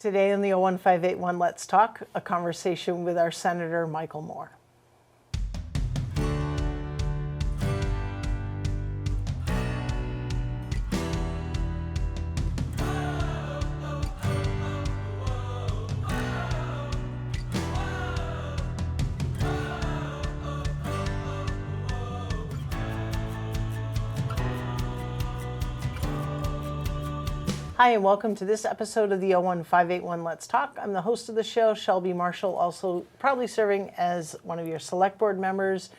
Today on the 01581 Let's Talk, a conversation with our Senator Michael Moore. Hi, and welcome to this episode of the 01581 Let's Talk. I'm the host of the show, Shelby Marshall, also proudly serving as one of your select board members.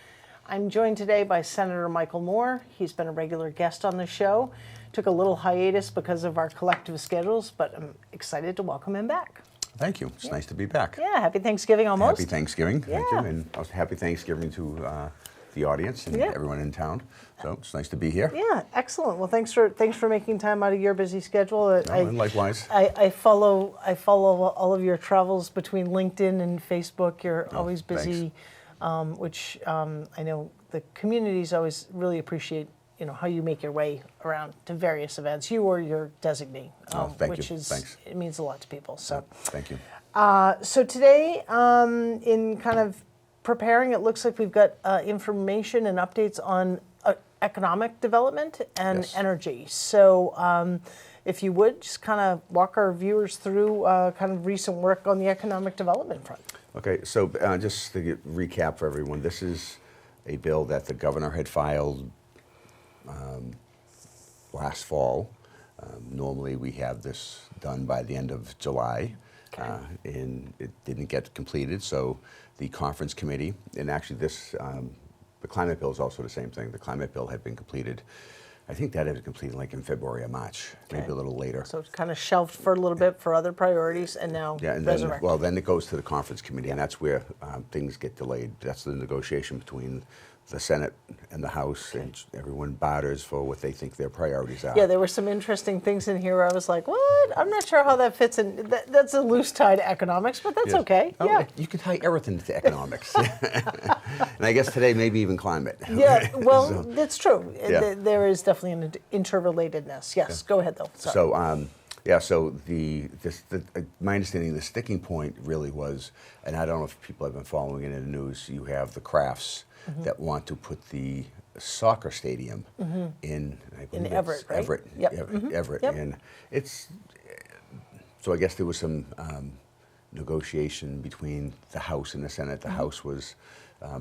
I'm joined today by Senator Michael Moore. He's been a regular guest on the show. Took a little hiatus because of our collective schedules, but I'm excited to welcome him back. Thank you. It's nice to be back. Yeah, happy Thanksgiving almost. Happy Thanksgiving. Thank you. And also happy Thanksgiving to the audience and everyone in town. So it's nice to be here. Yeah, excellent. Well, thanks for making time out of your busy schedule. And likewise. I follow all of your travels between LinkedIn and Facebook. You're always busy, which I know the communities always really appreciate. You know how you make your way around to various events. You or your designee, thank you. Thanks. It means a lot to people. So thank you. So today, in kind of preparing, it looks like we've got information and updates on economic development and energy. So if you would, just kind of walk our viewers through kind of recent work on the economic development front. Okay, so just to recap for everyone, this is a bill that the governor had filed last fall. Normally we have this done by the end of July. And it didn't get completed, so the conference committee, and actually this, the climate bill is also the same thing. The climate bill had been completed, I think that had been completed like in February or March, maybe a little later. So it's kind of shelved for a little bit for other priorities, and now resurrected. Then it goes to the conference committee, and that's where things get delayed. That's the negotiation between the Senate and the House, and everyone barters for what they think their priorities are. Yeah, there were some interesting things in here where I was like, what? I'm not sure how that fits in. That's a loose tie to economics, but that's okay. Yeah. You can tie everything to economics. And I guess today maybe even climate. Yeah, well, that's true. There is definitely an interrelatedness. Yes, go ahead though. Sorry. So my understanding, the sticking point really was, and I don't know if people have been following it in the news, you have the Crafts that want to put the soccer stadium in Everett, right? Everett, Everett. Yep. And so I guess there was some negotiation between the House and the Senate. The House was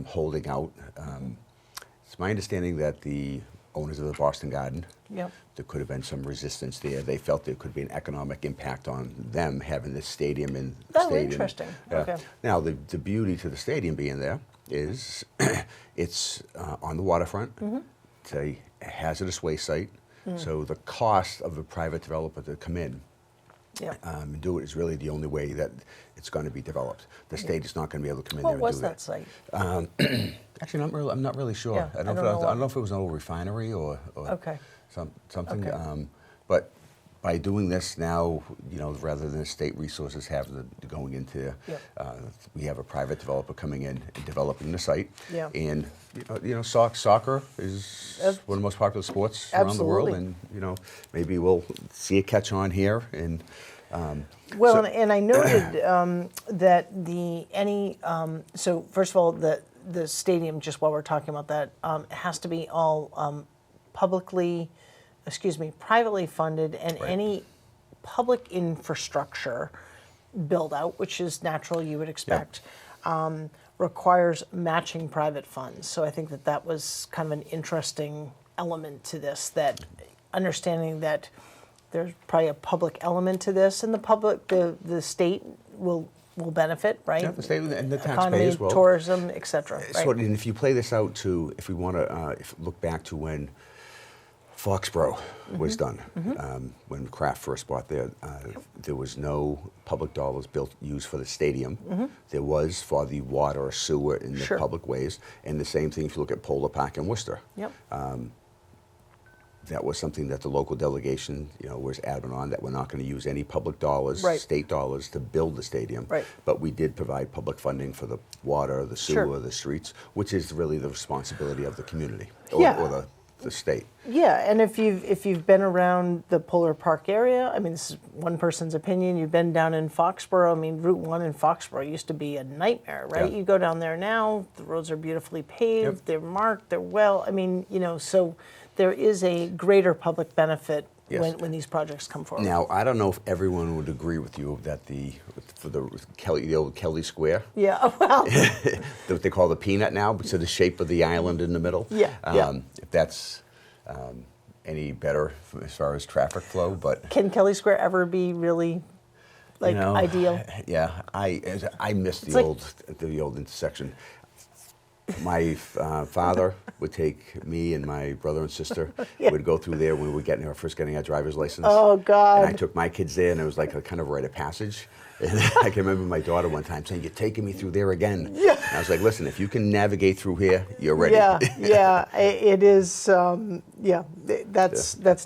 holding out. It's my understanding that the owners of the Boston Garden, there could have been some resistance there. They felt there could be an economic impact on them having this stadium in the stadium. Interesting. Okay. Now, the beauty to the stadium being there is it's on the waterfront. It's a hazardous waste site. So the cost of a private developer to come in and do it is really the only way that it's going to be developed. The state is not going to be able to come in there and do that. What was that site? Actually, I'm not really sure. Yeah, I don't know if it was an old refinery or something. Okay. But by doing this now, rather than state resources going into, we have a private developer coming in and developing the site. Yeah. And soccer is one of the most popular sports around the world, and maybe we'll see it catch on here. And and I noted that so first of all, the stadium, just while we're talking about that, has to be all privately funded, and any public infrastructure build out, which is natural, you would expect, requires matching private funds. So I think that was kind of an interesting element to this, that understanding that there's probably a public element to this, and the state will benefit, right? Yeah, the state and the economy, taxpayers will. Tourism, etc. Right? So, and if you play this out to, if we want to look back to when Foxborough was done, when Kraft first bought there was no public dollars used for the stadium. There was for the water or sewer in the public ways, and the same thing if you look at Polar Park in Worcester. That was something that the local delegation, was adamant on, that we're not going to use any public dollars, state dollars, to build the stadium. But we did provide public funding for the water, the sewer, the streets, which is really the responsibility of the community or the state. Yeah, and if you've been around the Polar Park area, I mean, this is one person's opinion. You've been down in Foxborough. I mean, Route 1 in Foxborough used to be a nightmare, right? Yeah. You go down there now, the roads are beautifully paved, Yep. they're marked, they're well. I mean, so there is a greater public benefit Yes. when these projects come forward. Now, I don't know if everyone would agree with you that for the old Kelly Square, Yeah, well, what they call the peanut now, because of the shape of the island in the middle. Yeah, yeah. If that's any better as far as traffic flow, but can Kelly Square ever be really ideal? Yeah, I miss the like- old intersection. My father would take me and my brother and sister. Yeah. We'd go through there when we were first getting our driver's license. Oh, God. And I took my kids there, and it was like a kind of rite of passage. And I can remember my daughter one time saying, "You're taking me through there again." Yeah. And I was like, "Listen, if you can navigate through here, you're ready." Yeah, it is. That's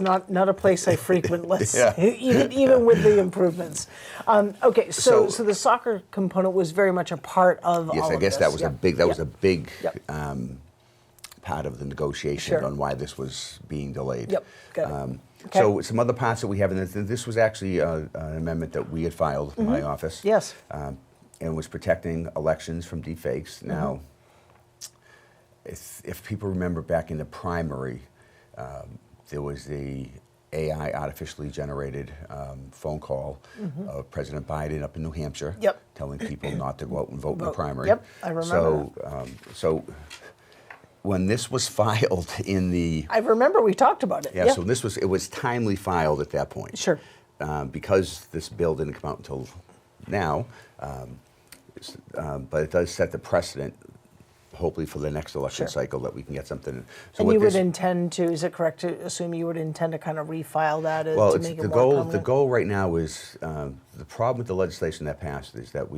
not a place I frequent. Yeah. Even with the improvements. Okay, so So- the soccer component was very much a part of Yes, all I of guess this. that was a big Yep. part of the negotiation Sure. on why this was being delayed. Yep, got it. Okay. So some other parts that we have, and this was actually an amendment that we had filed in my office. Mm-hmm. Yes. And was protecting elections from deepfakes. Mm-hmm. Now, if people remember back in the primary, there was the AI artificially generated phone call of President Biden up in New Hampshire, Mm-hmm. Yep. telling people not to go out and vote in the Vote. primary. Yep, I remember So when this was filed in the I remember we talked about it. yeah, so it was timely filed at that point. Sure. Because this bill didn't come out until now, but it does set the precedent, hopefully for the next election Sure. cycle, that we can get something. So And what you would this- intend to? Is it correct to assume you would intend to kind of refile that well, to it's make it the more goal. permanent? The goal right now is the problem with the legislation that passed is that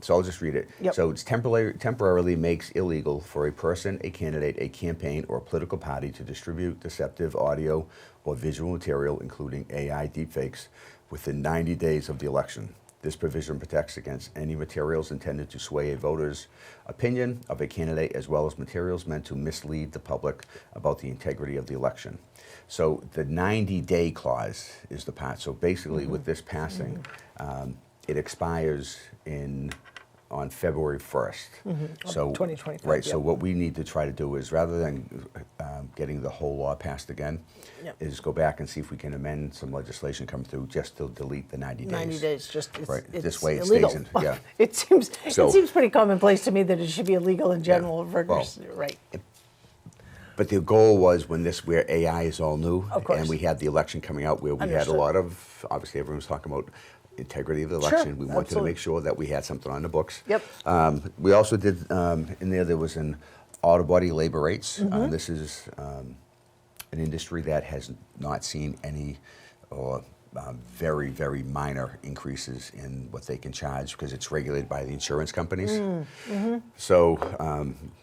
so I'll just read it. Yep. So it's temporarily makes illegal for a person, a candidate, a campaign, or a political party to distribute deceptive audio or visual material, including AI deepfakes, within 90 days of the election. This provision protects against any materials intended to sway a voter's opinion of a candidate, as well as materials meant to mislead the public about the integrity of the election. So the 90-day clause is the part. So basically, with this passing, it expires on February 1st. So 2025, right. So yep. what we need to try to do is, rather than getting the whole law passed again, Yep. is go back and see if we can amend some legislation come through just to delete the 90 days. 90 days, just it's, Right, it's this way it illegal. stays in, yeah. It seems So- pretty commonplace to me that it should be illegal in general. Right. But the goal was where AI is all new, Of course. and we had the election coming out where we had a Understood. lot of, obviously everyone was talking about integrity of the Sure, election. We wanted to absolutely. make sure that we had something on the books. Yep. We also did, in there was an auto body labor rates. Mm-hmm. This is an industry that has not seen any or very, very minor increases in what they can charge because it's regulated by the insurance companies. Mm-hmm. So,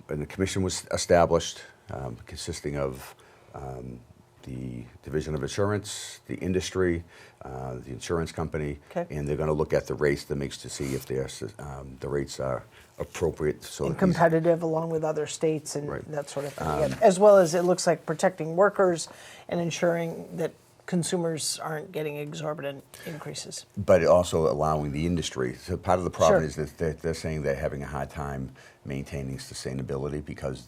and the commission was established consisting of the Division of Insurance, the industry, the insurance company, Okay. and they're going to look at the rates to see if the rates are appropriate. So And that these- competitive along with other states and Right. that sort of thing. Yeah. As well as it looks like protecting workers and ensuring that consumers aren't getting exorbitant increases. but also allowing the industry. So part of the problem Sure. is that they're saying they're having a hard time maintaining sustainability because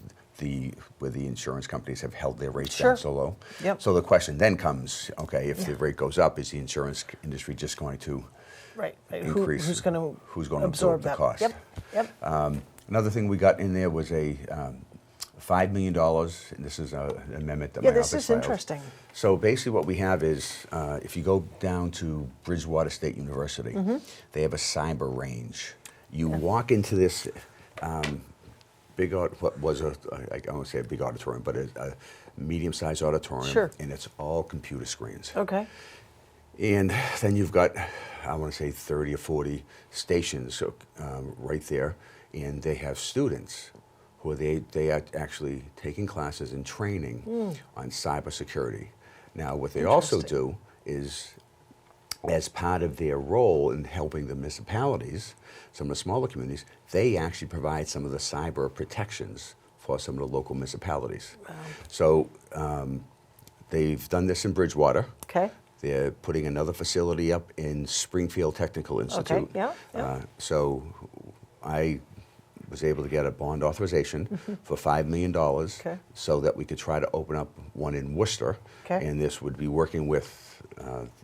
where the insurance companies have held their rates Sure. down so low. Yep. So the question then comes, okay, if the rate goes up, is the insurance industry just going to Right. increase? Who's going to who's going to absorb the that? cost? Yep. Another thing we got in there was a $5 million, and this is an amendment that Yeah, my this office is filed. interesting. So basically what we have is, if you go down to Bridgewater State University, Mm-hmm. they have a cyber range. You walk into this what was I don't want to say a big auditorium, but a medium-sized auditorium, Sure. and it's all computer screens. Okay. And then you've got, I want to say 30 or 40 stations right there, and they have students who they are actually taking classes and training on cybersecurity. Now, what they also Interesting. do is, as part of their role in helping the municipalities, some of the smaller communities, they actually provide some of the cyber protections for some of the local municipalities. So they've done this in Bridgewater. Okay. They're putting another facility up in Springfield Technical Institute. Okay, yeah. So I was able to get a bond authorization for $5 million Okay. so that we could try to open up one in Worcester. Okay. And this would be working with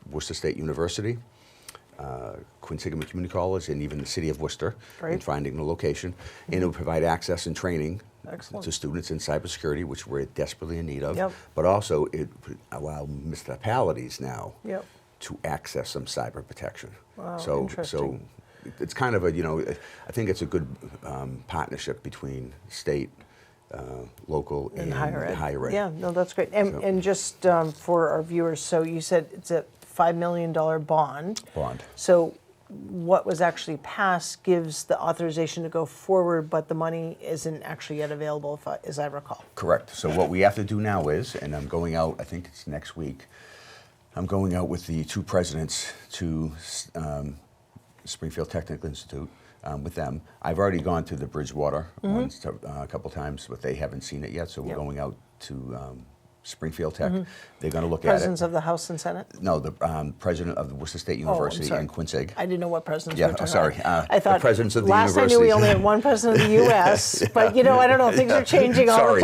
Worcester State University, Quinsigamond Community College, and even the city of Worcester in Great. finding the location. And it would provide access and training Excellent. to students in cybersecurity, which we're desperately in need of. Yep. But also it would allow municipalities now Yep. to access some cyber protection. Wow, So interesting. it's kind of a, I think it's a good partnership between state, local, and higher ed. ed. Yeah, no, that's great. And, So- and just for our viewers, so you said it's a $5 million bond. Bond. So what was actually passed gives the authorization to go forward, but the money isn't actually yet available, as I recall. Correct. So what we have to do now is, and I'm going out, I think it's next week, I'm going out with the two presidents to Springfield Technical Institute with them. I've already gone to the Bridgewater ones a couple times, but they haven't seen it yet, so we're Yep. going out to Springfield Tech. They're going to look Presidents at it. of the House and Senate? No, the president of the Worcester State University sorry. in Quincy. I didn't know what presidents Yeah, we were talking sorry. about. The I thought presidents of the last I knew we universities. only had one president of the U.S., but I don't know, things are changing all the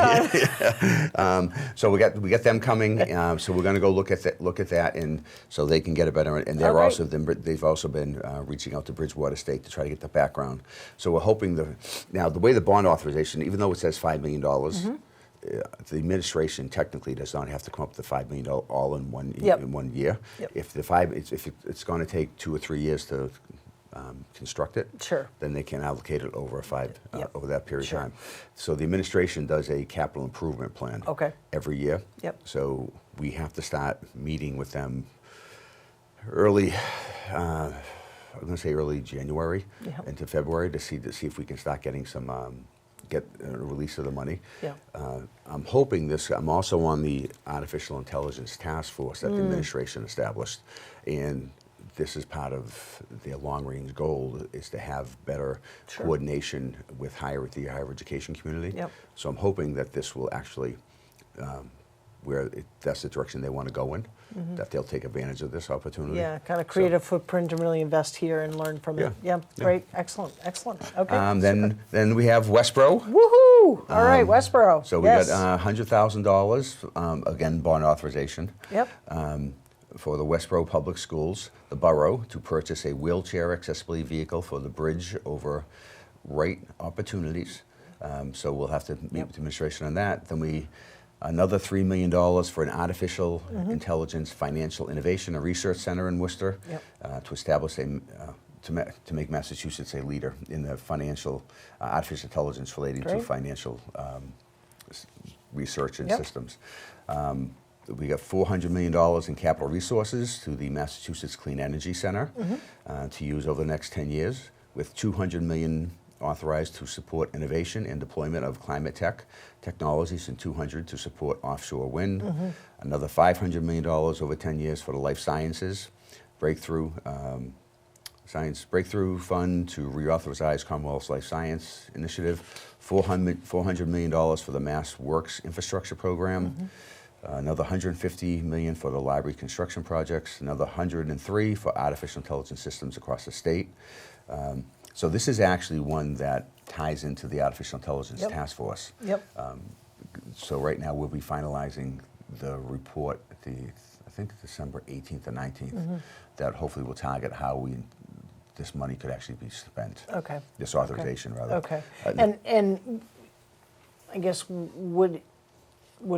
time. So we got them coming. So we're going to go look at that, and so they can get a better. And they're Oh, great. they've also been reaching out to Bridgewater State to try to get the background. So we're hoping now the way the bond authorization, even though it says $5 million. The administration technically does not have to come up with the $5 million all in one Yep. in 1 year. Yep. If it's going to take 2 or 3 years to construct it, Sure. then they can allocate it over Yep. over that period Sure. of time. So the administration does a capital improvement plan Okay. every year. Yep. So we have to start meeting with them early. I'm going to say early January Yep. into February to see if we can start getting some get a release of the money. Yeah. I'm hoping this. I'm also on the artificial intelligence task force that the administration established, and this is part of their long-range goal is to have better Sure. coordination with the higher education community. Yep. So I'm hoping that this will actually, that's the direction they want to go in, that they'll take advantage of this opportunity. Yeah, kind of create a footprint and really invest here and learn from it. Yeah. Yeah, Yeah. great, excellent. Okay. Then we have Westboro. Woohoo! All right, Westboro. So we Yes. got $100,000, again, bond authorization. Yep. For the Westboro Public Schools, the borough, to purchase a wheelchair accessibility vehicle for the bridge over Wright opportunities. So we'll have to meet with the administration on that. Then another $3 million for an artificial intelligence financial innovation and research center in Worcester. Yep. To establish to make Massachusetts a leader in the financial artificial intelligence relating to Great. financial research and Yep. systems. We got $400 million in capital resources to the Massachusetts Clean Energy Center to use over the next 10 years, with $200 million authorized to support innovation and deployment of climate technologies, and $200 to support offshore wind. Another $500 million over 10 years for the life sciences breakthrough fund to reauthorize Commonwealth's Life Science Initiative. $400 million for the Mass Works infrastructure program. Another $150 million for the library construction projects. Another $103 for artificial intelligence systems across the state. So this is actually one that ties into the artificial intelligence Yep. task force. Yep. So right now we'll be finalizing the report at I think December 18th or 19th, that hopefully will target how this money could actually be spent. Okay. This authorization, rather. Okay. And I guess would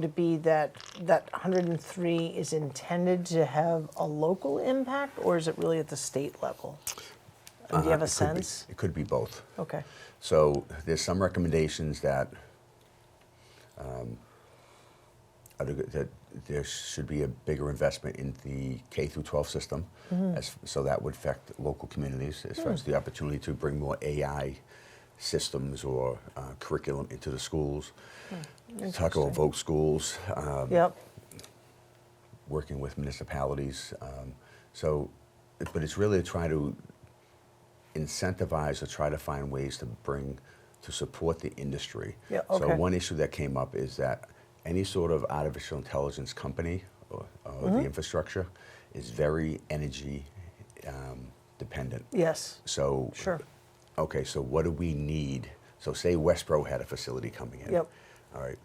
it be that 103 is intended to have a local impact, or is it really at the state level? Do you have a sense? It could be both. Okay. So there's some recommendations that there should be a bigger investment in the K through 12 system, so that would affect local communities as far as the opportunity to bring more AI systems or curriculum into the schools. Talk about vote schools, Yep. working with municipalities. But it's really to try to incentivize or try to find ways to bring to support the industry. Yeah, So okay. one issue that came up is that any sort of artificial intelligence company or the infrastructure is very energy dependent. Yes. So, Sure. okay, so what do we need? So say Westboro had a facility coming in. Yep. All right.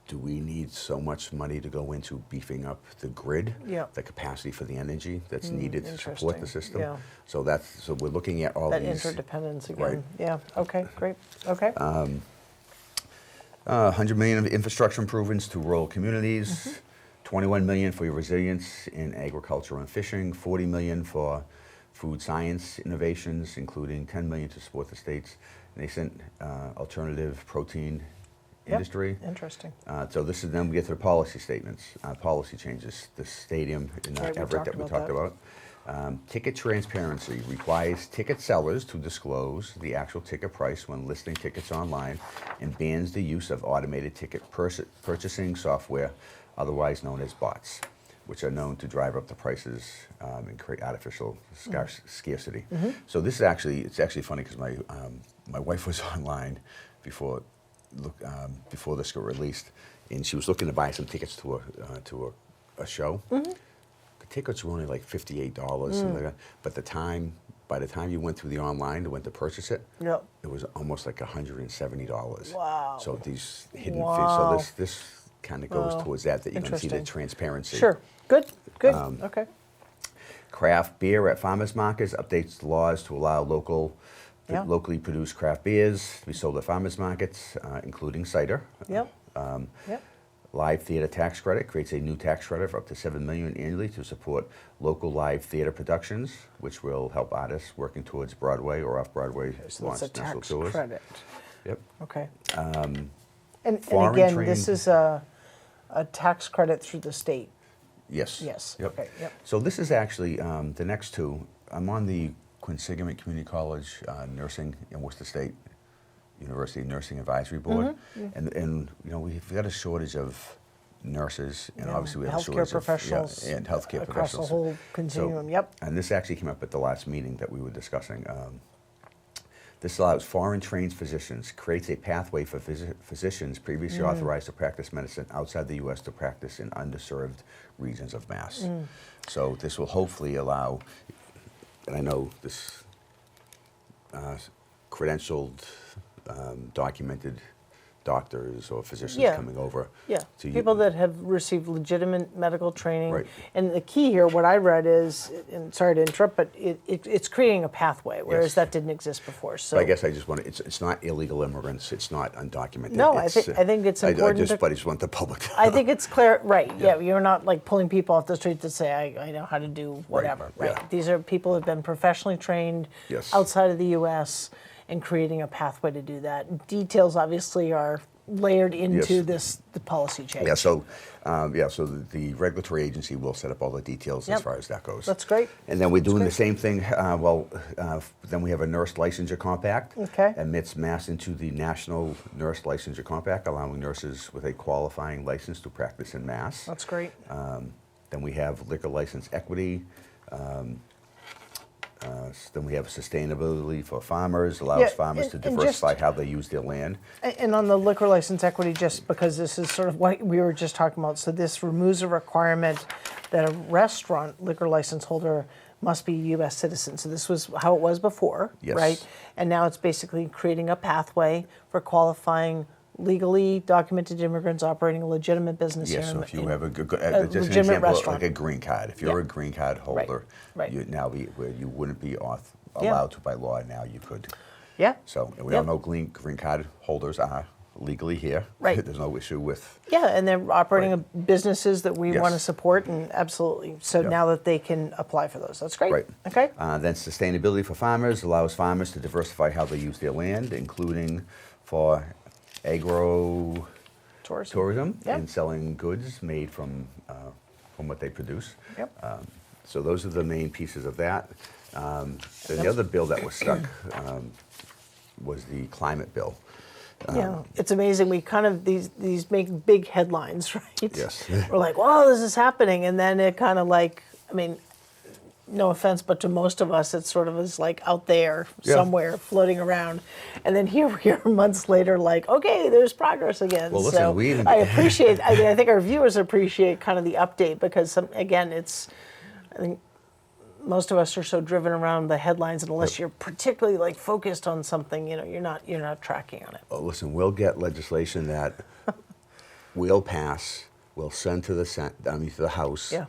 Do we need so much money to go into beefing up the grid, Yep. the capacity for the energy that's needed to support the Interesting. system? Yeah. So we're looking at all That these. interdependence again. Right. Yeah. Okay. Great. Okay. 100 million of infrastructure improvements to rural communities, 21 million for your resilience in agriculture and fishing, 40 million for food science innovations, including 10 million to support the state's nascent alternative protein Yep. industry. Interesting. So this is then we get to the policy statements, policy changes. The stadium in Right, we Everett talked that we about talked that. about. Ticket transparency requires ticket sellers to disclose the actual ticket price when listing tickets online and bans the use of automated ticket purchasing software, otherwise known as bots, which are known to drive up the prices and create artificial scarcity. So this is it's actually funny because my wife was online before this got released, and she was looking to buy some tickets to a show. The tickets were only like $58, something like that. But by the time you went through the online, went to purchase it, Yep. it was almost like $170. Wow. So these hidden fees. Wow. So this kind of goes towards that you can see the Interesting. transparency. Sure. Good. Good. Okay. Craft beer at farmers markets updates laws to allow Yeah. locally produced craft beers to be sold at farmers markets, including cider. Yep. Yep. Live theater tax credit creates a new tax credit for up to $7 million annually to support local live theater productions, which will help artists working towards Broadway or off-Broadway So launch that's a national tax tours. credit. Yep. Okay. And foreign again, trained- this is a tax credit through the state. Yes. Yes. Yep. Okay. Yep. So this is actually the next two. I'm on the Quinsigamond Community College Nursing in Worcester State University Nursing Advisory Board, and we've got a shortage of nurses, and Yeah. obviously we have a Healthcare shortage professionals and healthcare across professionals. the whole continuum. Yep. And this actually came up at the last meeting that we were discussing. This allows foreign trained physicians, creates a pathway for physicians previously authorized to practice medicine outside the U.S. to practice in underserved regions of Mass. So this will hopefully allow, and I know this credentialed, documented doctors or physicians Yeah. coming over. Yeah, to people that have received legitimate medical training. Right. And the key here, what I read is, and sorry to interrupt, but it's creating a pathway, whereas Yes. that didn't exist before. So I guess I just want to, it's not illegal immigrants, it's not undocumented. No, I it's, think it's important to- But I just want the public to I think it's clear, right? Yeah, you're not like pulling people off the street to say, I know how to do whatever. Right. yeah. These are people who have been professionally trained Yes. outside of the U.S. and creating a pathway to do that. Details obviously are layered into Yes. the policy change. Yeah, so the regulatory agency will set up all the details Yep. as far as that goes. That's great. And then we're doing the great. same thing, then we have a nurse licensure compact. Okay. Admits Mass into the National Nurse Licensure Compact, allowing nurses with a qualifying license to practice in Mass. That's great. Then we have liquor license equity. Then we have sustainability for farmers, allows Yeah, farmers to and just- diversify how they use their land. And on the liquor license equity, just because this is sort of what we were just talking about, so this removes a requirement that a restaurant liquor license holder must be a U.S. citizen. So this was how it was before, Yes. right? And now it's basically creating a pathway for qualifying legally documented immigrants operating a legitimate business Yes, here. so in- if you in- have just an legitimate example, restaurant. like a green card. If you're Yeah. a green card holder, right. you now where you wouldn't be Yeah. allowed to by law. Now you could. Yeah. So and we Yep. all know green card holders are legally here. Right. There's no issue with. Yeah, and they're operating Right. businesses that we Yes. want to support, and absolutely. So Yeah. now that they can apply for those, that's great. Right. Okay. Then sustainability for farmers allows farmers to diversify how they use their land, including for agro tourism Yep. and selling goods made from what they produce. Yep. So those are the main pieces of that. Then the other bill that was stuck was the climate bill. Yeah, it's amazing. We kind of these make big headlines, right? Yes. We're like, "Whoa, this is happening," and then it kind of like, I mean, no offense, but to most of us, it sort of is like out there Yeah. somewhere floating around. And then here we are months later, like, okay, there's progress again. Well, listen, so we even- I appreciate, I mean, I think our viewers appreciate kind of the update because, again, I think most of us are so driven around the headlines, and unless you're particularly like focused on something, you're not tracking on it. Oh, listen, we'll get legislation that we'll pass, we'll send to to the House. Yeah.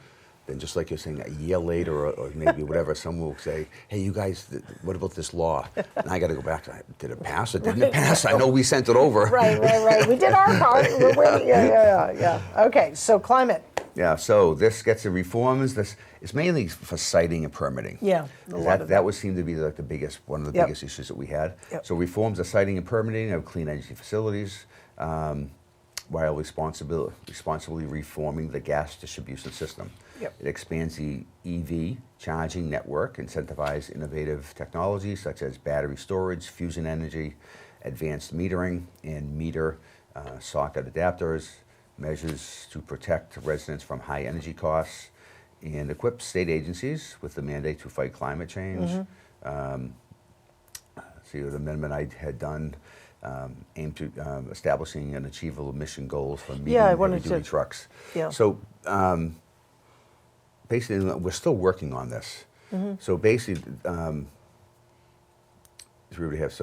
Then just like you're saying, a year later or maybe whatever, someone will say, hey, you guys, what about this law? And I got to go back to, did it pass or didn't it pass? I know we sent it over. Right. We did our part. Yeah. Okay, so climate. Yeah, so this gets the reforms. This is mainly for siting and permitting. Yeah, a lot of That would seem to be like one of the Yep. biggest issues that we had. Yep. So reforms of siting and permitting of clean energy facilities, while responsibly reforming the gas distribution system. Yep. It expands the EV charging network, incentivizes innovative technologies such as battery storage, fusion energy, advanced metering, and meter socket adapters, measures to protect residents from high energy costs, and equips state agencies with the mandate to fight climate change. See, the amendment I had done aimed to establishing an achievable emission goals for medium I and wanted heavy-duty to- trucks. Yeah. So basically, we're still working on this. So basically, we have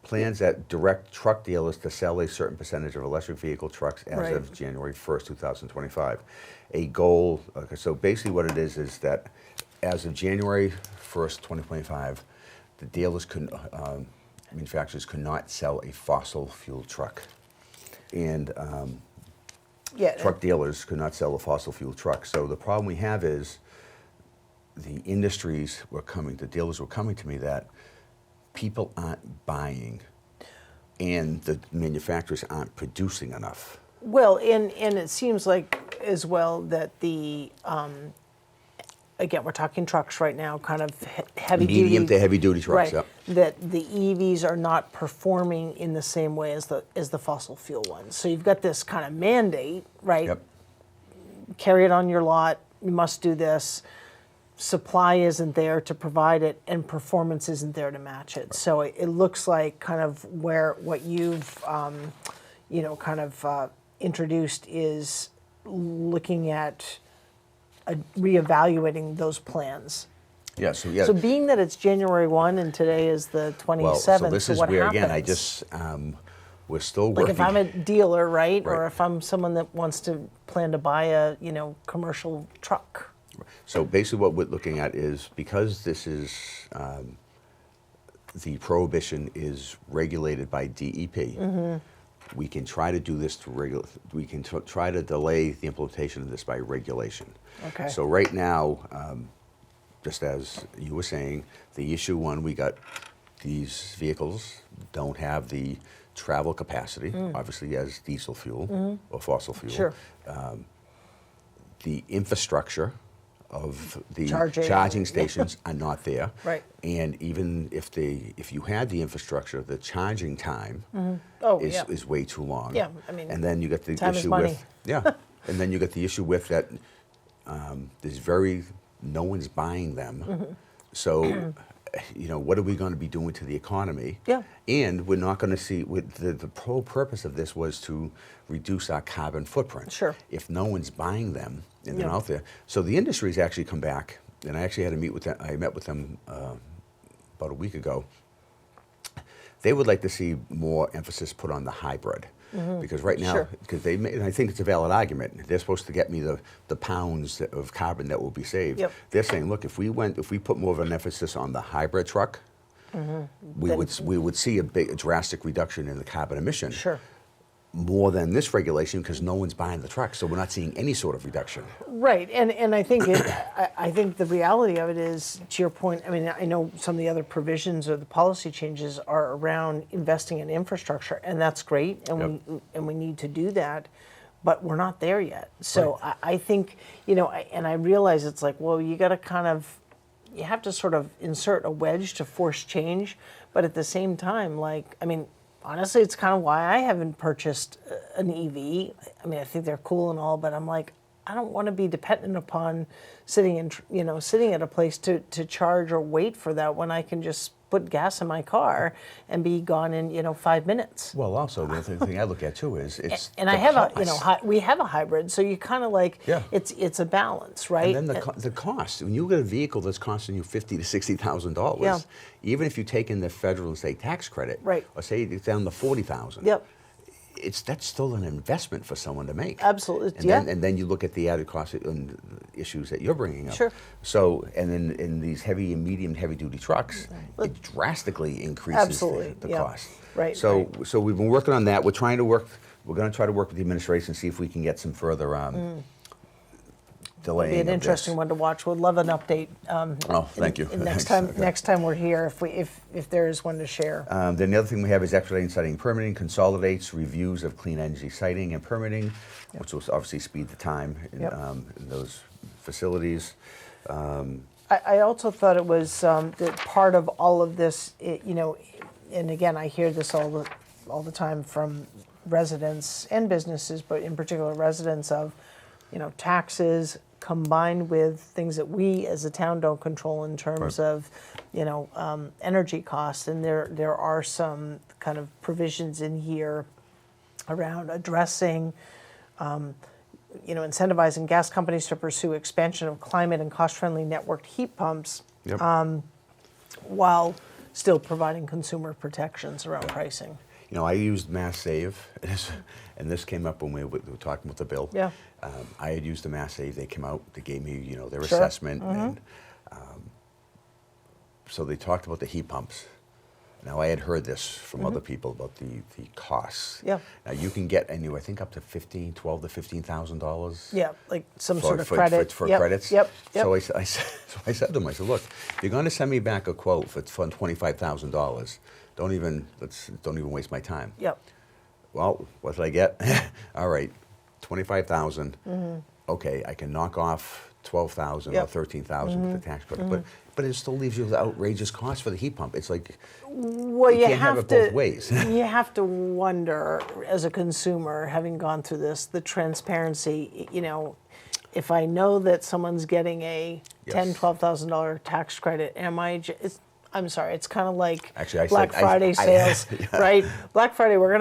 plans that direct truck dealers to sell a certain percentage of electric vehicle trucks as Right. of January 1st, 2025. A goal, okay, so basically what it is that as of January 1st, 2025, the dealers manufacturers could not sell a fossil fuel truck. And Yeah. truck dealers could not sell a fossil fuel truck. So the problem we have is the dealers were coming to me that people aren't buying and the manufacturers aren't producing enough. Well, and it seems like as well that the again, we're talking trucks right now, kind of heavy duty. Medium to heavy duty trucks, Right. yeah. That the EVs are not performing in the same way as the fossil fuel ones. So you've got this kind of mandate, right? Yep. Carry it on your lot. You must do this. Supply isn't there to provide it, and performance isn't there to match it. So it looks like kind of what you've introduced is looking at reevaluating those plans. Yeah, so yeah. So being that it's January 1 and today is the 27th, Well, so this is what where, happens? again, we're still Like working. if I'm a dealer, right? Or Right. if I'm someone that wants to plan to buy a, commercial truck. So basically what we're looking at is, because this is, the prohibition is regulated by DEP, we can try to do this we can try to delay the implementation of this by regulation. Okay. So right now, just as you were saying, the issue one, we got these vehicles don't have the travel capacity, obviously as diesel fuel or fossil fuel. Sure. The infrastructure of the Charging. charging stations are not there. Right. And even if you had the infrastructure, the charging time Oh, is, yeah. is way too long. Yeah, I mean, and then you get the time is issue money. with and then you get the issue with that no one's buying them. So what are we going to be doing to the economy? Yeah. And we're not going to see, the whole purpose of this was to reduce our carbon footprint. Sure. If no one's buying them and they're Yeah. out there. So the industry's actually come back, and I actually had to meet with them. I met with them about a week ago. They would like to see more emphasis put on the hybrid. Because right now, Sure. and I think it's a valid argument. They're supposed to get me the pounds of carbon that will be saved. Yep. They're saying, look, if we put more of an emphasis on the hybrid truck, we would see a drastic reduction in the carbon emission. Sure. More than this regulation, because no one's buying the truck, so we're not seeing any sort of reduction. Right, and I think I think the reality of it is, to your point. I mean, I know some of the other provisions or the policy changes are around investing in infrastructure, and that's great, and we need to do that, but we're not there yet. So Right. I think and I realize it's like, well, you got to you have to sort of insert a wedge to force change, but at the same time, honestly, it's kind of why I haven't purchased an EV. I mean, I think they're cool and all, but I'm like, I don't want to be dependent upon sitting at a place to charge or wait for that when I can just put gas in my car and be gone in 5 minutes. Well, also the other thing I look at too is it's And the I have cost. we have a hybrid, so you kind of like Yeah. it's a balance, right? And then the cost. When you get a vehicle that's costing you $50,000 to $60,000, Yeah. even if you take in the federal and state tax credit, Right. or say it's down to $40,000, Yep. that's still an investment for someone to make. Absolutely, And yeah. then you look at the added cost and issues that you're bringing up. Sure. So, and then in these heavy and medium heavy duty trucks, it drastically increases Absolutely, the yeah. cost. Right, So, right. so we've been working on that. We're going to try to work with the administration, see if we can get some further delaying Be an of interesting this. one to watch. Would love an update. Thank you. Next Thanks. time, Okay. next time we're here, if there is one to share. Then the other thing we have is expediting siting and permitting, consolidates reviews of clean energy siting and permitting, which will obviously speed the time in, Yep. in those facilities. I also thought it was that part of all of this, and again, I hear this all the time from residents and businesses, but in particular residents of, taxes combined with things that we as a town don't control in terms Right. of, energy costs. And there are some kind of provisions in here around addressing incentivizing gas companies to pursue expansion of climate and cost-friendly networked heat pumps Yep. while still providing consumer protections around pricing. I used Mass Save, and this came up when we were talking with the bill. Yeah. I had used the Mass Save. They came out, they gave me, their Sure. assessment, and so they talked about the heat pumps. Now, I had heard this from other people about the costs. Yeah. Now, you can get I think up to $12,000 to $15,000. Yeah, like some For, sort of for, credit. for Yep, credits. Yep. So I said to them, I said, look, if you're going to send me back a quote for $25,000, don't even waste my time. Yep. Well, what did I get? All right, 25,000. Okay, I can knock off 12,000 Yep. or 13,000 with the tax credit, but it still leaves you with outrageous cost for the heat pump. It's like Well, you can't have it both ways. You have to wonder, as a consumer, having gone through this, the transparency. If I know that someone's getting a Yes. $12,000 tax credit, I'm sorry, it's kind of like Actually, Black Friday sales, right? Black Friday, we're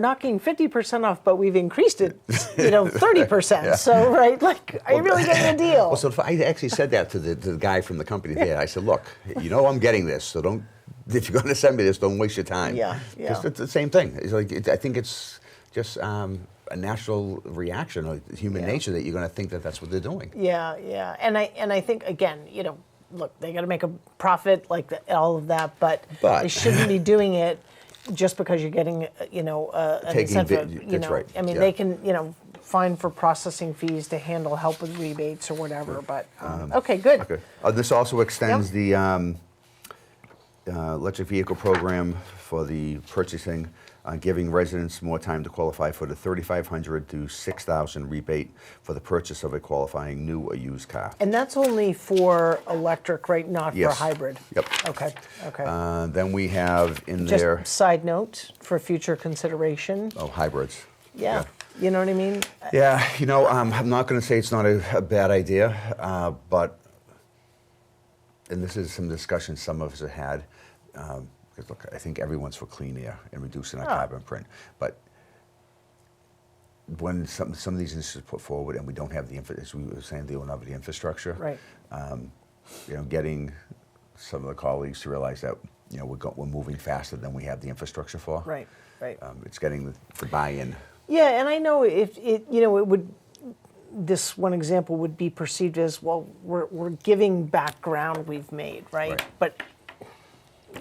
knocking 50% off, but we've increased it, 30%. So, right, like, are you really getting a deal? Well, so if I actually said that to the guy from the company there. I said, look, I'm getting this, so if you're going to send me this, don't waste your time. Yeah. Just it's the same thing. It's like I think it's just a natural reaction of human nature that you're going to think that that's what they're doing. Yeah, and I think again, look, they got to make a profit, all of that, but they shouldn't be doing it just because you're getting, an Taking incentive. that's right. I mean, Yeah. they can, fine for processing fees to handle help with rebates or whatever. But okay, good. Okay. This also extends the electric vehicle program for the purchasing, giving residents more time to qualify for the $3,500 to $6,000 rebate for the purchase of a qualifying new or used car. And that's only for electric, right? Not Yes. for hybrid. Yep. Okay. Then we have in Just there, side note for future consideration. hybrids. Yeah. You know what I mean? Yeah, I'm not going to say it's not a bad idea, but, and this is some discussion some of us have had, because look, I think everyone's for clean air and reducing our carbon print, but when some of these initiatives put forward and we don't have as we were saying, they don't have the infrastructure, Right. Getting some of the colleagues to realize that, we're moving faster than we have the infrastructure for. Right. It's getting the buy-in. Yeah, and I know it would. This one example would be perceived as, well, we're giving back ground we've made, right? Right. But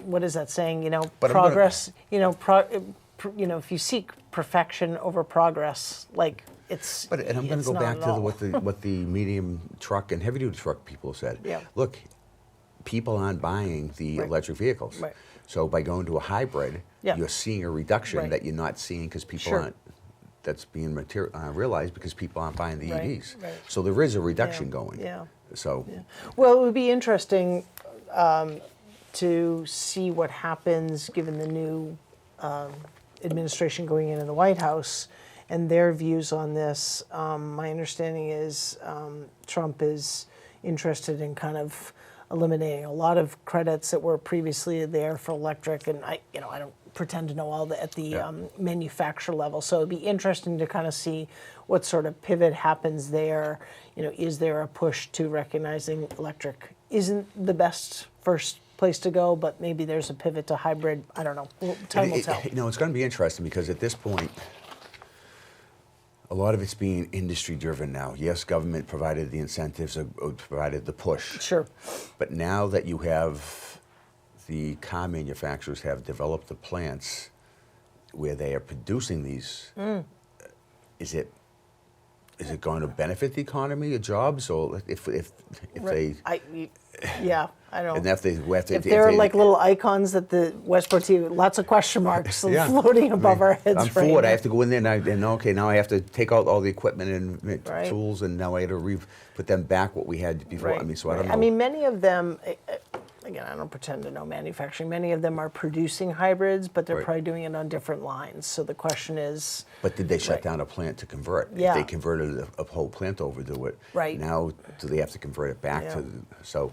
what is that saying? But I'm Progress. If you seek perfection over progress, like it's. But and I'm going to it's go not back at to all. what the medium truck and heavy duty truck people said. Yeah. Look, people aren't buying the Right. electric vehicles. Right. So by going to a hybrid, Yeah. you're seeing a reduction Right. that you're not seeing because people Sure. aren't. That's being realized because people aren't buying the Right, EVs. right. So there is a reduction Yeah, going. yeah. So Well, it would be interesting to see what happens given the new administration going in the White House, and their views on this. My understanding is Trump is interested in kind of eliminating a lot of credits that were previously there for electric, and I don't pretend to know all the at the manufacturer level. So it'd be interesting to kind of see what sort of pivot happens there. Is there a push to recognizing electric isn't the best first place to go, but maybe there's a pivot to hybrid. I don't know. Time will tell. It's going to be interesting because at this point, a lot of it's being industry driven now. Yes, government provided the incentives, or provided the push. Sure. But now that you have the car manufacturers have developed the plants where they are producing these, is it going to benefit the economy or jobs, or if they? I don't. And if they're like little icons that the Westport TV, lots of question marks floating above our heads. I'm Ford. I have to go in there and okay, now I have to take out all the equipment and tools, and now I have to put them back what we had before. Right. I mean, so I don't know. I mean, many of them. Again, I don't pretend to know manufacturing. Many of them are producing hybrids, but they're probably doing it on different lines. So the question is... But did they shut down a plant to convert? Yeah. If they converted a whole plant over to it, now do they have to convert it back to... So...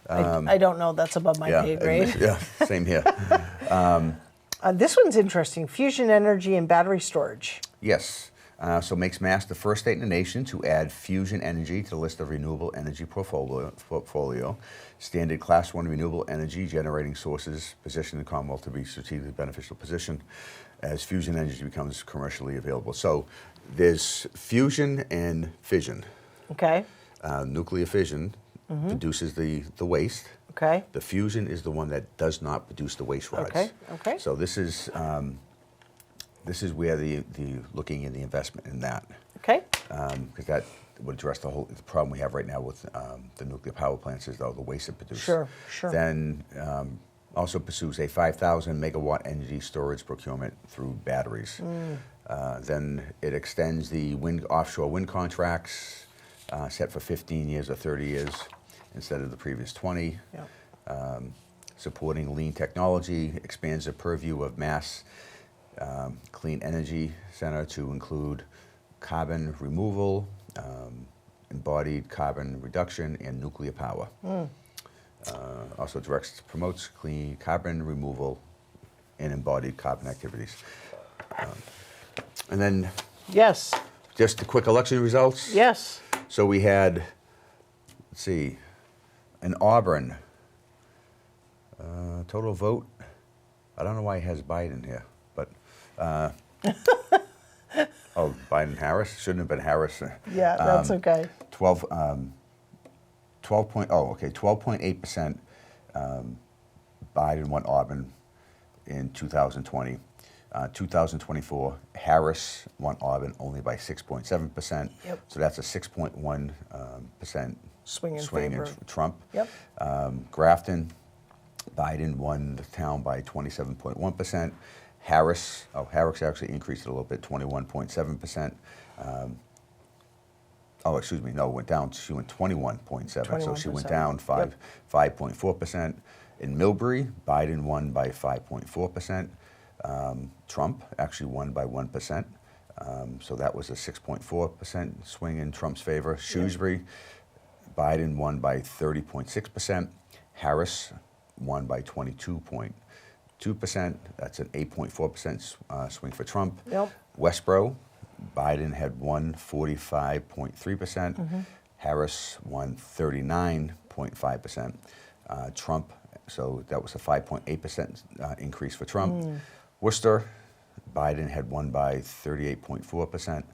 I don't know. That's above my pay grade. Yeah, same here. This one's interesting. Fusion energy and battery storage. Yes. So makes Mass the first state in the nation to add fusion energy to the list of renewable energy portfolio. Standard Class 1 renewable energy generating sources position the Commonwealth to be strategically beneficial position as fusion energy becomes commercially available. So there's fusion and fission. Okay. Nuclear fission produces the waste. Okay. The fusion is the one that does not produce the waste rods. Okay. So this is where the looking at the investment in that. Okay. Because that would address the problem we have right now with the nuclear power plants is the waste it produces. Sure. Then also pursues a 5,000 megawatt energy storage procurement through batteries. Then it extends the offshore wind contracts set for 15 years or 30 years instead of the previous 20. Yeah. Supporting lean technology, expands the purview of Mass Clean Energy Center to include carbon removal, embodied carbon reduction, and nuclear power. Also promotes clean carbon removal and embodied carbon activities. And then Yes. just the quick election results. Yes. So we had, let's see, in Auburn, total vote, I don't know why it has Biden here, but, Biden-Harris, shouldn't have been Harris. Yeah, that's okay. 12.8% Biden won Auburn in 2020. 2024, Harris won Auburn only by 6.7%. Yep. So that's a 6.1% Swing in swing favor. in Trump. Yep. Grafton, Biden won the town by 27.1%. Harris actually increased it a little bit, 21.7%. Excuse me, no, it went down. She went 21.7, so she went down 5.4%. In Millbury, Biden won by 5.4%. Trump actually won by 1%. So that was a 6.4% swing in Trump's favor. Shrewsbury, Biden won by 30.6%. Harris won by 22.2%. That's an 8.4% swing for Trump. Yep. Westboro, Biden had won 45.3%. Harris won 39.5%. Trump, so that was a 5.8% increase for Trump. Worcester, Biden had won by 38.4%.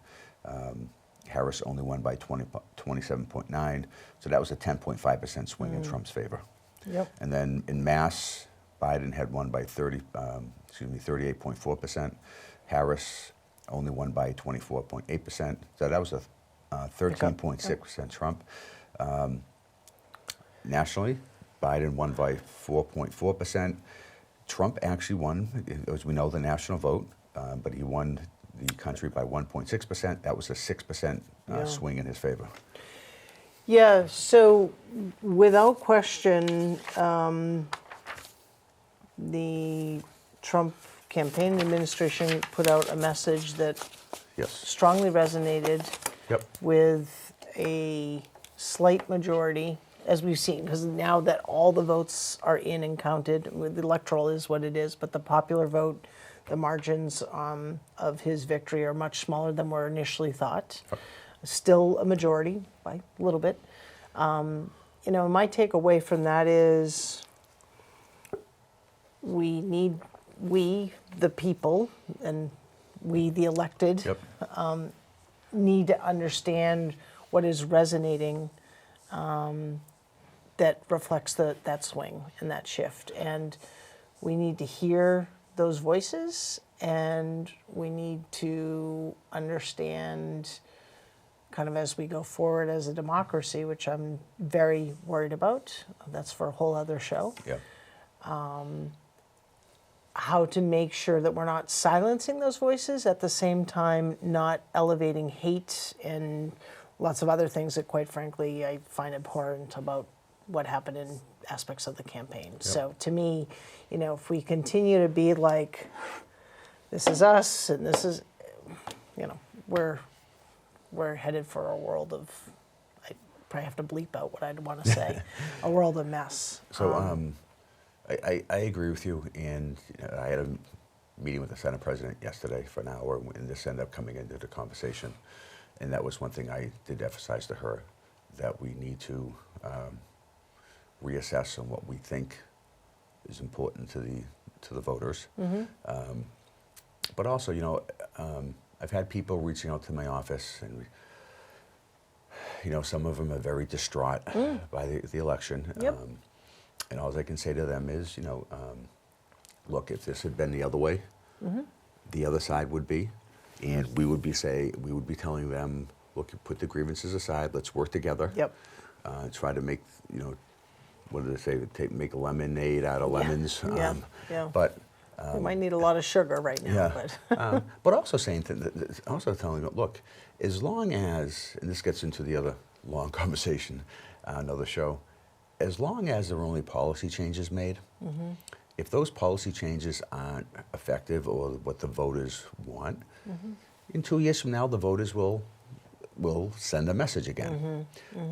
Harris only won by 27.9%. So that was a 10.5% swing in Trump's favor. Yep. And then in Mass, Biden had won by 38.4%. Harris only won by 24.8%. So that was a 13.6% Trump. Nationally, Biden won by 4.4%. Trump actually won, as we know, the national vote, but he won the country by 1.6%. That was a 6% swing in his favor. Yeah, so without question, the Trump campaign administration put out a message that Yes. strongly resonated Yep. with a slight majority, as we've seen, because now that all the votes are in and counted, with the electoral is what it is, but the popular vote, the margins of his victory are much smaller than were initially thought. Still a majority by a little bit. My takeaway from that is we, the people, and we, the elected, Yep. need to understand what is resonating that reflects that swing and that shift. And we need to hear those voices, and we need to understand, kind of as we go forward as a democracy, which I'm very worried about. That's for a whole other show. Yep. How to make sure that we're not silencing those voices, at the same time not elevating hate and lots of other things that, quite frankly, I find abhorrent about what happened in aspects of the campaign. Yep. So to me, if we continue to be like, this is us and this is, we're headed for a world of, I probably have to bleep out what I'd want to say, a world of mess. So I agree with you, and I had a meeting with the Senate President yesterday for an hour, and this ended up coming into the conversation. And that was one thing I did emphasize to her, that we need to reassess on what we think is important to the voters. Mm-hmm. But also, I've had people reaching out to my office, and some of them are very distraught by the election. Yep. And all I can say to them is, look, if this had been the other way, the other side would be, and we would be telling them, look, put the grievances aside, let's work together. Yep. Try to make, what do they say? Make a lemonade out of lemons. Yeah. But we might need a lot of sugar right now. Yeah. But also also telling them, look, as long as, and this gets into the other long conversation, another show, as long as there are only policy changes made, if those policy changes aren't effective or what the voters want, in 2 years from now, the voters will send a message again.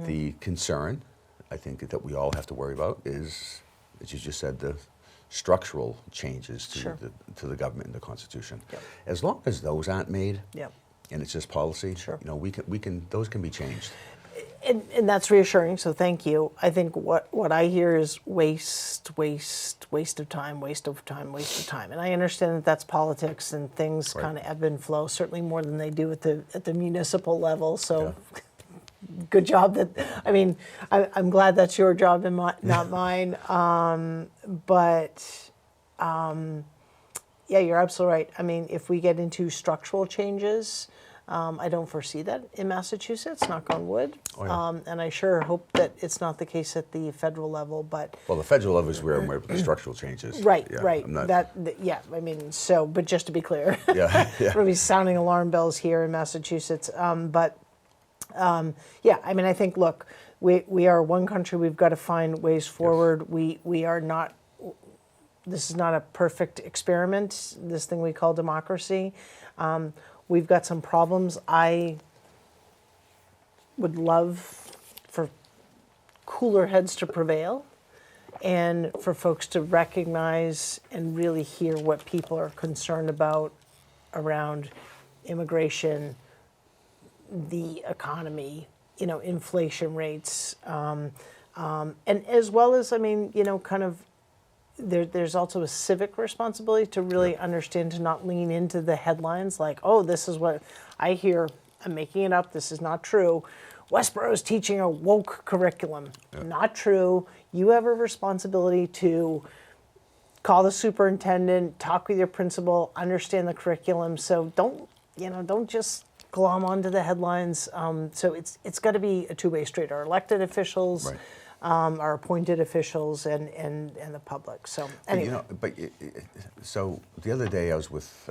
The concern, I think, that we all have to worry about is, as you just said, the structural changes to the government and the Constitution. Yep. As long as those aren't made, Yep. and it's just policy, Sure. those can be changed. And that's reassuring, so thank you. I think what I hear is waste of time. And I understand that that's politics and things kind of ebb and flow, certainly more than they do at the municipal level. So good job I'm glad that's your job and not mine. Yeah, you're absolutely right. I mean, if we get into structural changes, I don't foresee that in Massachusetts, knock on wood. Oh, yeah. And I sure hope that it's not the case at the federal level, but... Well, the federal level is where the structural changes. Right, Yeah, right. I'm not- But just to be clear, Yeah, yeah. we'll be sounding alarm bells here in Massachusetts. I think, look, we are one country, we've got to find ways forward. Yes. We are not... This is not a perfect experiment, this thing we call democracy. We've got some problems. I would love for cooler heads to prevail and for folks to recognize and really hear what people are concerned about around immigration, the economy, inflation rates, and as well as, there's also a civic responsibility to really understand, to not lean into the headlines like, oh, this is what I hear, I'm making it up, this is not true. Westboro's teaching a woke curriculum. Yep. Not true. You have a responsibility to call the superintendent, talk with your principal, understand the curriculum. So don't just glom onto the headlines. So it's got to be a two-way street. Our elected officials, Right. Our appointed officials, and the public. So anyway. So the other day I was with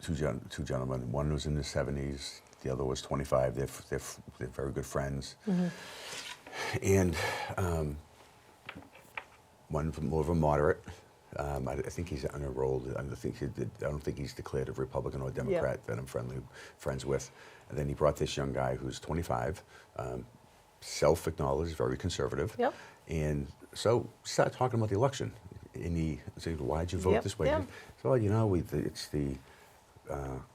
two gentlemen. One was in his 70s. The other was 25. They're very good friends. Mm-hmm. And one more of a moderate, I think he's unenrolled. I don't think he's declared a Republican or Democrat that I'm friends with. And then he brought this young guy who's 25, self-acknowledged, very conservative. Yep. And so started talking about the election. And he said, "Why'd you vote this way?" Yep. So, well, it's the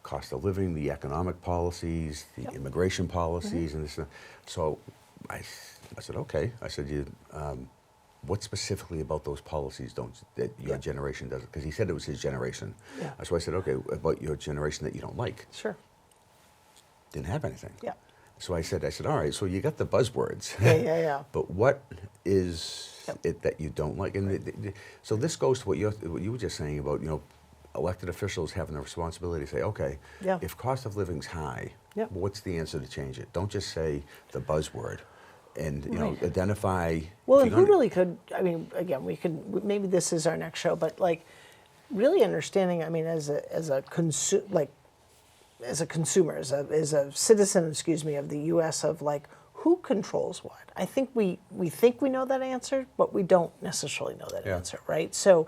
cost of living, the economic policies, the immigration policies, and this. So I said, okay. I said, what specifically about those policies that your generation doesn't? Because he said it was his generation. Yeah. So I said, okay, about your generation that you don't like. Sure. Didn't have anything. Yeah. So I said, all right, so you got the buzzwords. Yeah. But what is it that you don't like? And so this goes to what you were just saying about, elected officials having the responsibility to say, okay, if cost of living's high, what's the answer to change it? Don't just say the buzzword, and identify. Well, and who really could? I mean, again, we could. Maybe this is our next show, but like, really understanding. I mean, as a consumer, as a citizen, of the U.S. of like, who controls what? I think we think we know that answer, but we don't necessarily know that answer, right? So.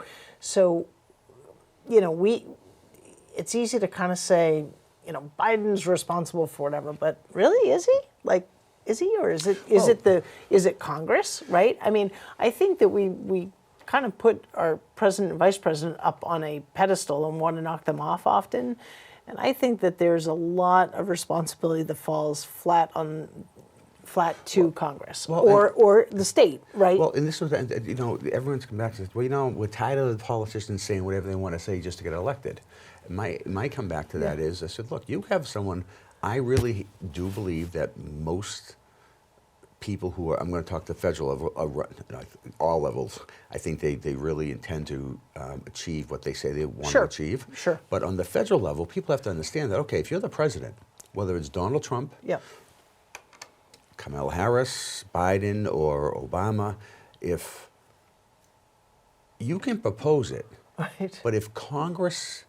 It's easy to kind of say, Biden's responsible for whatever, but really, is he? Like, is he, or is it Congress, right? I mean, I think that we kind of put our president and vice president up on a pedestal and want to knock them off often, and I think that there's a lot of responsibility that falls flat to Congress or the state, right? Well, and this was, everyone's come back and says, well, we're tired of the politicians saying whatever they want to say just to get elected. My comeback to that is, I said, look, you have someone, I really do believe that most people who are, I'm going to talk to federal level, all levels, I think they really intend to achieve what they say they want to achieve. Sure. But on the federal level, people have to understand that, okay, if you're the president, whether it's Donald Trump, Kamala Harris, Biden, or Obama, if you can propose it, Right. but if Congress,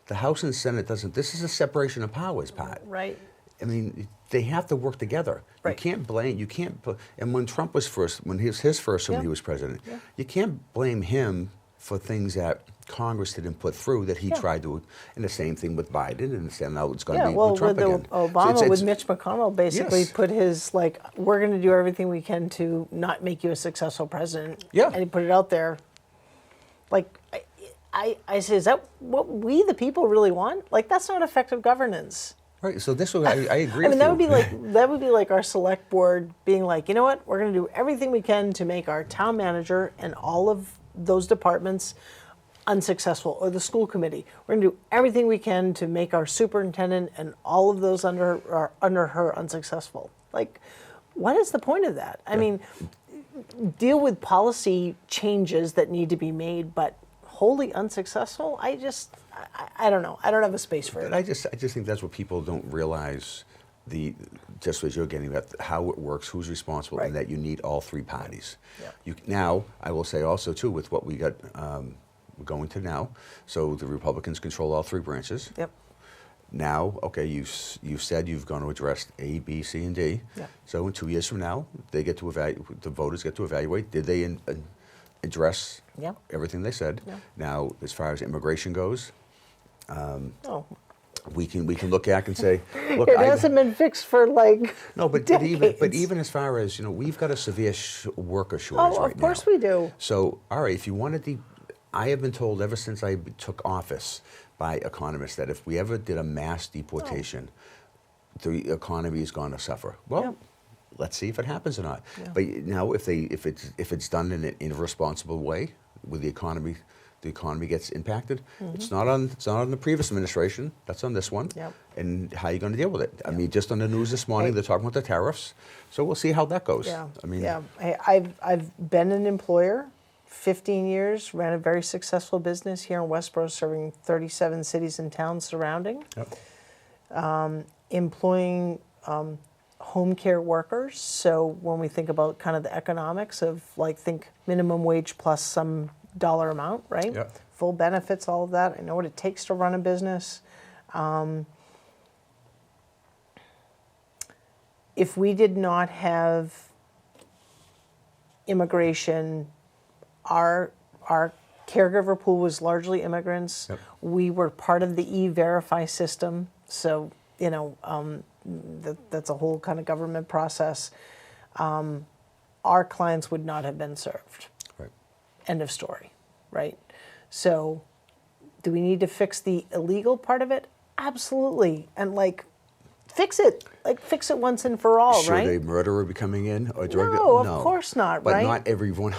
the House and Senate doesn't, this is a separation of powers part. Right. I mean, they have to work together. Right. You can't, and when Trump was first, when he was his first term, he was president, you can't blame him for things that Congress didn't put through that he tried to, and the same thing with Biden, and now it's going to be with Trump again. Obama, with Mitch McConnell, basically put his, like, we're going to do everything we can to not make you a successful president. Yeah. And he put it out there. Like, I say, is that what we, the people, really want? Like, that's not effective governance. Right, so this was, I agree I with mean, that you. would be like our select board being like, you know what, we're going to do everything we can to make our town manager and all of those departments unsuccessful, or the school committee. We're going to do everything we can to make our superintendent and all of those under her unsuccessful. Like, what is the point of that? I mean, deal with policy changes that need to be made, but wholly unsuccessful? I don't know. I don't have a space for it. But I just think that's what people don't realize. Just as you're getting at how it works, who's responsible, and that you need all three parties. Yeah. Now, I will say also too, with what we got going to now, so the Republicans control all three branches. Yep. Now, okay, you said you've going to address A, B, C, and D. Yep. So in 2 years from now, they get to the voters get to evaluate, did they address everything they said? Yeah. Now, as far as immigration goes, Oh. we can look back and say, look, It hasn't been fixed for like decades. but even as far as, we've got a severe worker shortage right now. Oh, of course we do. So, all right, if you wanted I have been told ever since I took office by economists that if we ever did a mass deportation, the economy is going to suffer. Well, let's see if it happens or not. Yeah. But now, if it's done in a responsible way, with the economy gets impacted. It's not on the previous administration. That's on this one. Yep. And how are you going to deal with it? I mean, just on the news this morning, they're talking about the tariffs. So we'll see how that goes. Yeah. I mean, I've been an employer, 15 years, ran a very successful business here in Westboro, serving 37 cities and towns surrounding. Yep. Employing home care workers. So when we think about kind of the economics of, like, think minimum wage plus some dollar amount, right? Yep. Full benefits, all of that. I know what it takes to run a business. If we did not have immigration, our caregiver pool was largely immigrants. Yep. We were part of the E-Verify system, so that's a whole kind of government process. Our clients would not have been served. Right. End of story, right? So, do we need to fix the illegal part of it? Absolutely, and fix it. Fix it once and for all, right? Should a murderer be coming in or drug? No, of course not, but right? But not everyone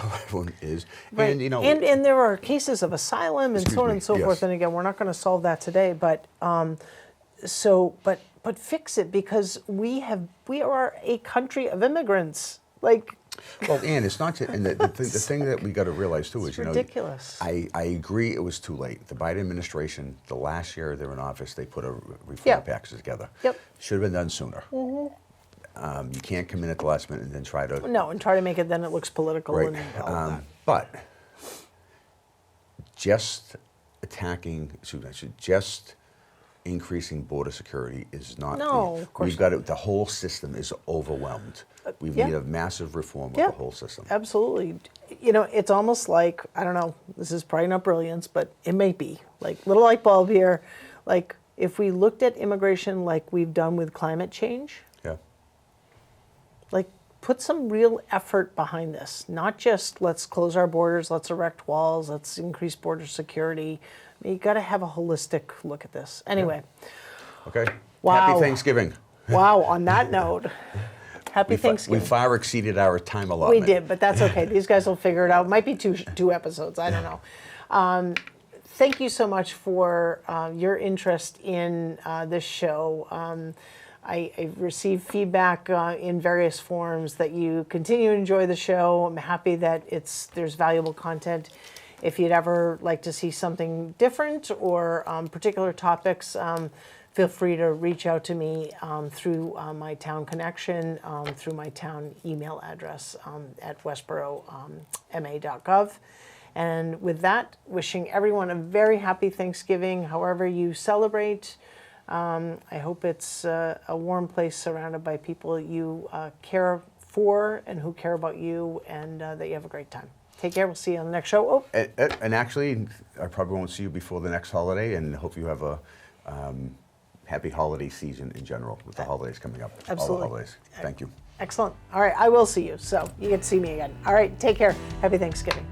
is. Right. And there are cases of asylum and so on and so yes. forth. And again, we're not going to solve that today, but but fix it, because we are a country of immigrants. Well, and it's not, and the thing that we got to realize too is, ridiculous. I agree it was too late. The Biden administration, the last year they're in office, they put a reform Yep. package together. Yep. Should have been done sooner. Mm-hmm. You can't come in at the last minute and then try to. No, and try to make it then it looks political Right. and all of that. But just just increasing border security is not. No, of course We've got it. The whole system is overwhelmed. We yeah. need a massive reform of Yeah. the whole system. Absolutely. It's almost like, I don't know, this is probably not brilliance, but it may be. Little light bulb here. If we looked at immigration like we've done with climate change, Yeah. put some real effort behind this. Not just let's close our borders, let's erect walls, let's increase border security. You got to have a holistic look at this. Anyway. Okay. Wow. Happy Thanksgiving. Wow. On that note, happy Thanksgiving. We far exceeded our time We allotment. did, but that's okay. These guys will figure it out. Might be two episodes. I don't know. Thank you so much for your interest in this show. I received feedback in various forms that you continue to enjoy the show. I'm happy that there's valuable content. If you'd ever like to see something different or particular topics, feel free to reach out to me through my town connection, through my town email address at westboro.ma.gov. And with that, wishing everyone a very happy Thanksgiving, however you celebrate. I hope it's a warm place surrounded by people you care for and who care about you, and that you have a great time. Take care. We'll see you on the next show. Oh. And actually, I probably won't see you before the next holiday, and hope you have a happy holiday season in general with the holidays coming up. Absolutely. All the holidays. Thank you. Excellent. All right. I will see you. So you get to see me again. All right. Take care. Happy Thanksgiving.